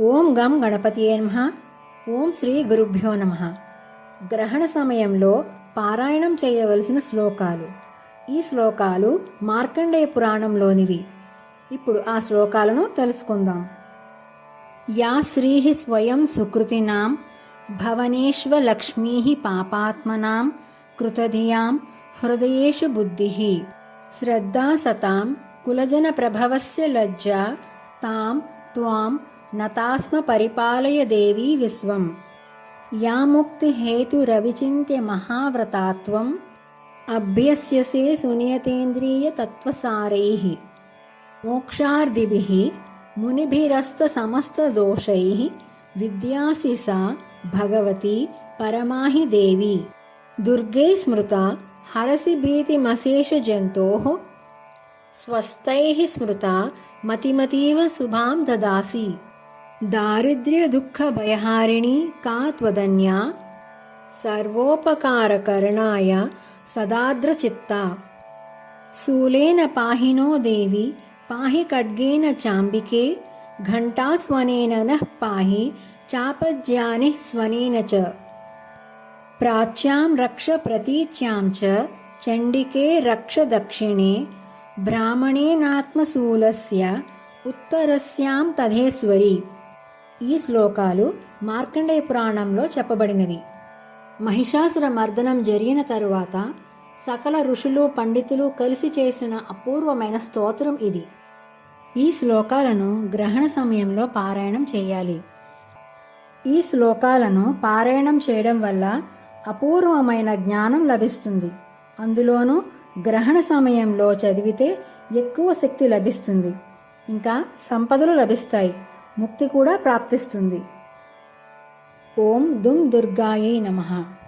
ఓం గం గణపతియే నమః. ఓం శ్రీ గురుభ్యో నమః. గ్రహణ సమయంలో పారాయణం చేయవలసిన శ్లోకాలు. ఈ శ్లోకాలు మార్కండేయ పురాణంలోనివి. ఇప్పుడు ఆ శ్లోకాలను తెలుసుకుందాం. యా శ్రీ స్వయం సుకృతినాం భవనేష్వలక్ష్మీ పాపాత్మనాం కృతధియాం హృదయేషు బుద్ధి శ్రద్ధా సతాం కులజన ప్రభవస్య లజ్జా తాం త్వాం నతాస్మ పరిపాలయ దేవీ విశ్వం. యా ముక్తి హేతు రవిచింత్య మహావ్రతాత్వం అభ్యస్యసే సునియతేంద్రియ తత్వసారైః మోక్షార్థిభిః మునిభిరస్త సమస్త దోషైః విద్యాసి సా భగవతి పరమాహి దేవి. దుర్గే స్మృతా హరసి భీతిమశేష జంతోః స్వస్థైః స్మృతా మతిమతీవ శుభాం దదాసి. దారిద్ర్య దుఃఖ భయహారిణి కా త్వదన్యా సర్వోపకారకరణాయ సదార్ద్రచిత్తా. శూలేన పాహినో దేవి పాహి ఖడ్గేన చాంబికే ఘంటాస్వనేన నః పాహి చాపజ్యాని స్వనేన చ. ప్రాచ్యాం రక్ష ప్రతీచ్యాం చ చండికే రక్ష దక్షిణే బ్రాహ్మణేనాత్మశూలస్య ఉత్తరస్యాం తథేశ్వరి. ఈ శ్లోకాలు మార్కండేయ పురాణంలో చెప్పబడినవి. మహిషాసుర మర్దనం జరిగిన తరువాత సకల ఋషులు పండితులు కలిసి చేసిన అపూర్వమైన స్తోత్రం ఇది. ఈ శ్లోకాలను గ్రహణ సమయంలో పారాయణం చేయాలి. ఈ శ్లోకాలను పారాయణం చేయడం వల్ల అపూర్వమైన జ్ఞానం లభిస్తుంది. అందులోనూ గ్రహణ సమయంలో చదివితే ఎక్కువ శక్తి లభిస్తుంది. ఇంకా సంపదలు లభిస్తాయి. ముక్తి కూడా ప్రాప్తిస్తుంది. ఓం దుం దుర్గాయై నమః.